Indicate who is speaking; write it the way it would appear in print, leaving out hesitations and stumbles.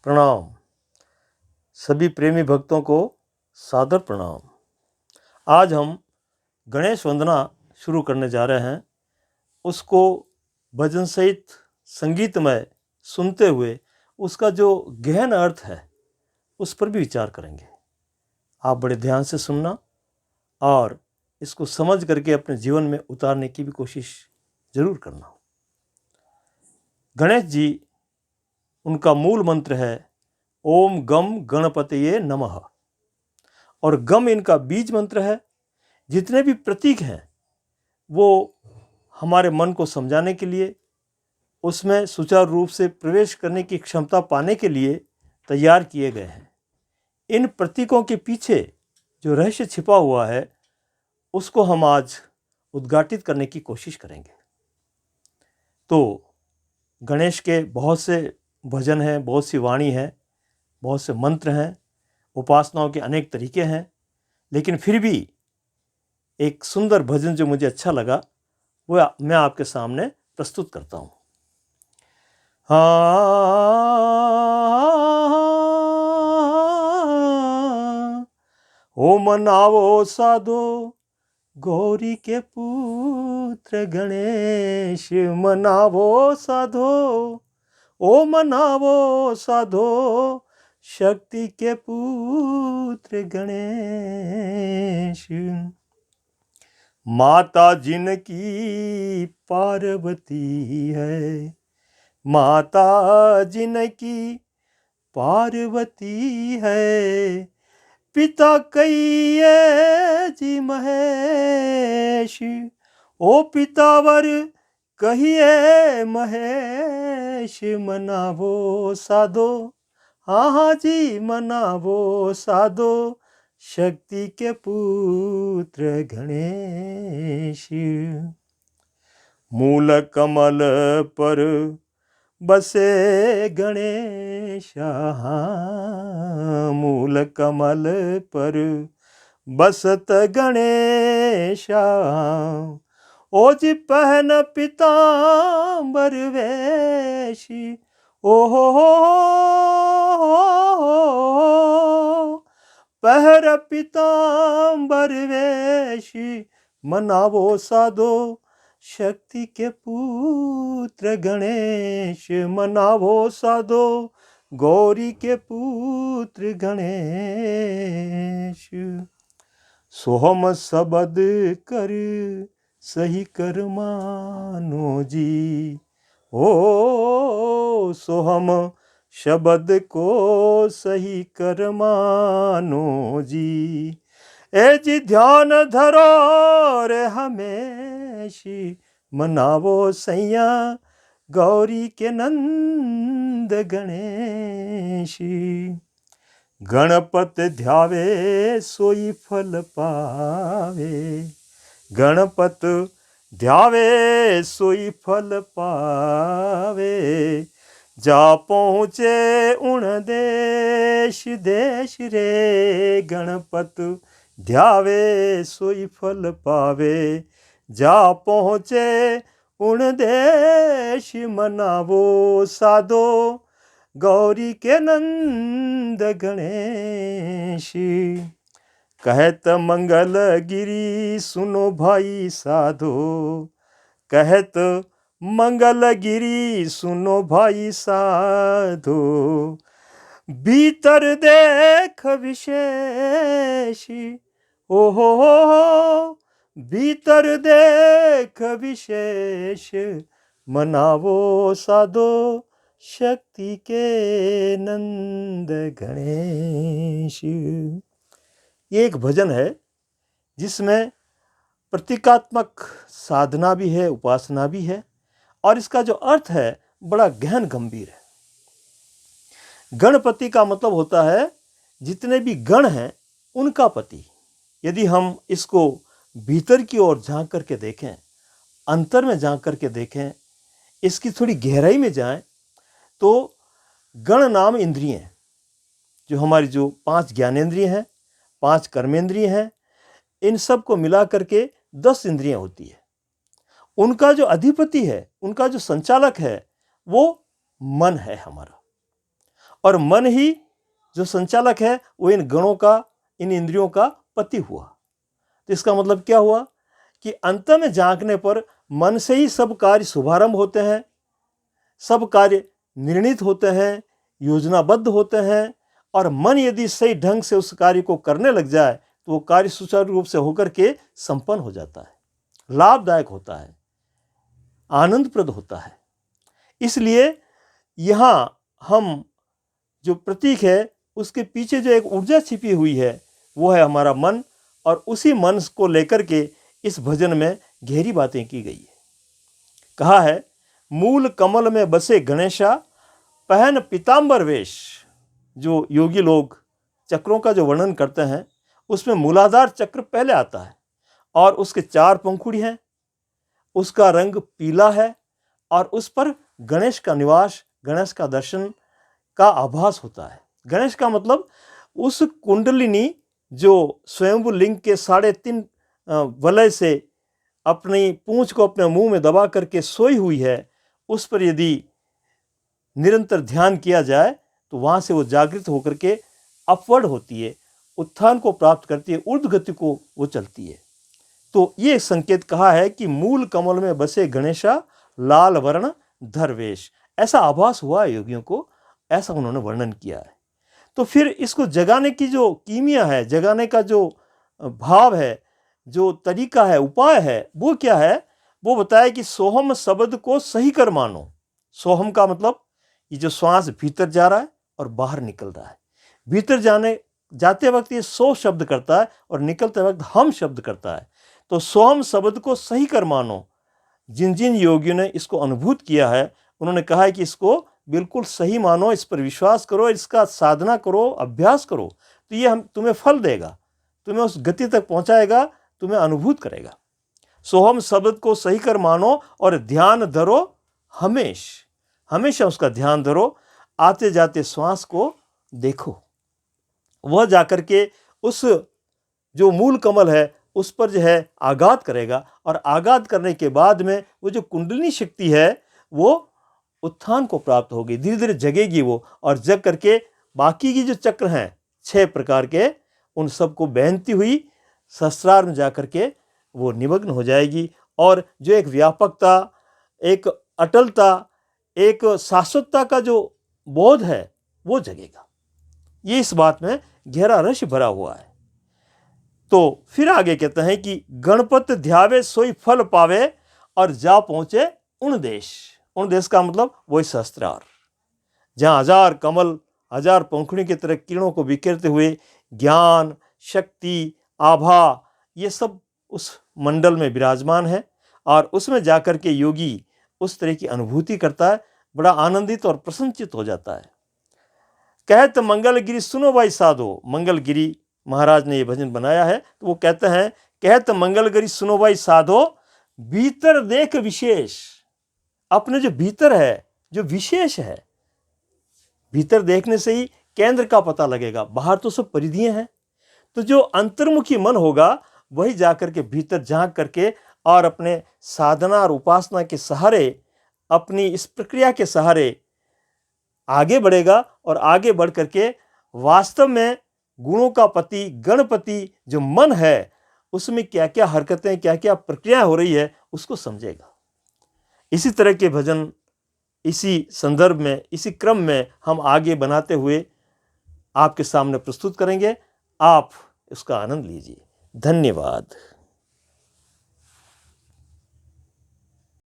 Speaker 1: प्रणाम। सभी प्रेमी भक्तों को सादर प्रणाम। आज हम गणेश वंदना शुरू करने जा रहे हैं। उसको भजन सहित संगीतमय सुनते हुए उसका जो गहन अर्थ है उस पर भी विचार करेंगे। आप बड़े ध्यान से सुनना और इसको समझ करके अपने जीवन में उतारने की भी कोशिश जरूर करना। गणेश जी, उनका मूल मंत्र है ओम गम गणपतये नमः, और गम इनका बीज मंत्र है। जितने भी प्रतीक हैं वो हमारे मन को समझाने के लिए, उसमें सुचारू रूप से प्रवेश करने की क्षमता पाने के लिए तैयार किए गए हैं। इन प्रतीकों के पीछे जो रहस्य छिपा हुआ है उसको हम आज उद्घाटित करने की कोशिश करेंगे। तो गणेश के बहुत से भजन हैं, बहुत सी वाणी है, बहुत से मंत्र हैं, उपासनाओं के अनेक तरीके हैं, लेकिन फिर भी एक सुंदर भजन जो मुझे अच्छा लगा वो मैं आपके सामने प्रस्तुत करता हूँ। ओ मनावो साधो गौरी के पुत्र गणेश, मनावो साधो, ओ मनावो साधो शक्ति के पुत्र गणेश। माता जिनकी पार्वती है, माता जिनकी पार्वती है, पिता कहिए जी महेश, ओ पितावर कहिए महेश। मनावो साधो, हाँ जी मनावो साधो शक्ति के पुत्र गणेश। मूल कमल पर बसे गणेश, मूल कमल पर बसत गणेश। ओ जी पहन पीतांबर वेश, ओ हो पहर पीतांबर वेश। मनावो साधो शक्ति के पुत्र गणेश, मनावो साधो गौरी के पुत्र गणेश। सोहम सबद कर सही कर मानो जी, ओ सोहम शब्द को सही कर मानो जी। ए जी ध्यान धरो रे हमेशी, मनावो सैया गौरी के नंद गणेशी। गणपत ध्यावे सोई फल पावे, गणपत ध्यावे सोई फल पावे। जा पहुँचे उन देश देश रे, गणपत ध्यावे सोई फल पावे। जा पहुँचे उन देश, मनावो साधो गौरी के नंद गणेश। कहत मंगल गिरी सुनो भाई साधो, कहत मंगल गिरी सुनो भाई साधो। भीतर देख विशेष, ओ हो भीतर देख विशेष। मनावो साधो शक्ति के नंद गणेश। ये एक भजन है जिसमें प्रतीकात्मक साधना भी है, उपासना भी है, और इसका जो अर्थ है बड़ा गहन गंभीर है। गणपति का मतलब होता है जितने भी गण हैं उनका पति। यदि हम इसको भीतर की ओर झांक करके देखें, अंतर में झांक करके देखें, इसकी थोड़ी गहराई में जाएं, तो गण नाम इंद्रिय हैं, जो हमारी जो 5 ज्ञानेंद्रिय हैं, 5 कर्मेंद्रिय हैं, इन सब को मिला करके 10 इंद्रियां होती है। उनका जो अधिपति है, उनका जो संचालक है, वो मन है हमारा। और मन ही जो संचालक है वो इन गणों का, इन इंद्रियों का पति हुआ। तो इसका मतलब क्या हुआ कि अंत में झांकने पर मन से ही सब कार्य शुभारंभ होते हैं, सब कार्य निर्णित होते हैं, योजनाबद्ध होते हैं, और मन यदि सही ढंग से उस कार्य को करने लग जाए तो वो कार्य सुचारू रूप से होकर के संपन्न हो जाता है, लाभदायक होता है, आनंदप्रद होता है। इसलिए यहाँ हम जो प्रतीक है उसके पीछे जो एक ऊर्जा छिपी हुई है वो है हमारा मन, और उसी मन को लेकर के इस भजन में गहरी बातें की गई है। कहा है, मूल कमल में बसे गणेशा पहन पीतांबर वेश। जो योगी लोग चक्रों का जो वर्णन करते हैं उसमें मूलाधार चक्र पहले आता है और उसके 4 पंखुड़ी हैं, उसका रंग पीला है और उस पर गणेश का निवास, गणेश का दर्शन का आभास होता है। गणेश का मतलब उस कुंडलिनी जो स्वयंभू लिंग के 3.5 वलय से अपनी पूंछ को अपने मुंह में दबा करके सोई हुई है, उस पर यदि निरंतर ध्यान किया जाए तो वहाँ से वो जागृत होकर के अपवर्ड होती है, उत्थान को प्राप्त करती है, ऊर्ध्व गति को वो चलती है। तो ये संकेत कहा है कि मूल कमल में बसे गणेशा लाल वर्ण धरवेश, ऐसा आभास हुआ योगियों को, ऐसा उन्होंने वर्णन किया है। तो फिर इसको जगाने की जो कीमिया है, जगाने का जो भाव है, जो तरीका है, उपाय है, वो क्या है? वो बताया कि सोहम शब्द को सही कर मानो। सोहम का मतलब ये जो श्वास भीतर जा रहा है और बाहर निकल रहा है, भीतर जाते वक्त ये सो शब्द करता है और निकलते वक्त हम शब्द करता है। तो सोहम शब्द को सही कर मानो। जिन जिन योगियों ने इसको अनुभूत किया है उन्होंने कहा है कि इसको बिल्कुल सही मानो, इस पर विश्वास करो, इसका साधना करो, अभ्यास करो, तो ये तुम्हें फल देगा, तुम्हें उस गति तक पहुंचाएगा, तुम्हें अनुभूत करेगा। सोहम शब्द को सही कर मानो और ध्यान धरो हमेशा उसका ध्यान धरो, आते जाते श्वास को देखो। वह जाकर के उस जो मूल कमल है उस पर जो है आघात करेगा, और आघात करने के बाद में वो जो कुंडलिनी शक्ति है वो उत्थान को प्राप्त होगी, धीरे धीरे जगेगी वो, और जग करके बाकी की जो चक्र हैं 6 प्रकार के, उन सबको बहनती हुई सहस्रार में जाकर के वो निमग्न हो जाएगी, और जो एक व्यापकता, एक अटलता, एक शाश्वतता का जो बोध है वो जगेगा। ये इस बात में गहरा रस भरा हुआ है। तो फिर आगे कहते हैं कि गणपत ध्यावे सोई फल पावे और जा पहुंचे उन देश का मतलब वही सहस्त्रार, जहां 1000 कमल 1000 पंखुड़ी की तरह किरणों को बिखेरते हुए ज्ञान, शक्ति, आभा ये सब उस मंडल में विराजमान है, और उसमें जाकर के योगी उस तरह की अनुभूति करता है, बड़ा आनंदित और प्रसन्नचित हो जाता है। कहत मंगलगिरी सुनो भाई साधो, मंगलगिरी महाराज ने ये भजन बनाया है, तो वो कहते हैं, कहत मंगलगिरी सुनो भाई साधो, भीतर देख विशेष। अपने जो भीतर है, जो विशेष है, भीतर देखने से ही केंद्र का पता लगेगा, बाहर तो सब परिधियां हैं। तो जो अंतर्मुखी मन होगा वही जाकर के भीतर झांक करके और अपने साधना और उपासना के सहारे, अपनी इस प्रक्रिया के सहारे आगे बढ़ेगा, और आगे बढ़ करके वास्तव में गुणों का पति गणपति जो मन है उसमें क्या क्या हरकतें, क्या क्या प्रक्रिया हो रही है उसको समझेगा। इसी तरह के भजन इसी संदर्भ में, इसी क्रम में हम आगे बनाते हुए आपके सामने प्रस्तुत करेंगे। आप इसका आनंद लीजिए। धन्यवाद।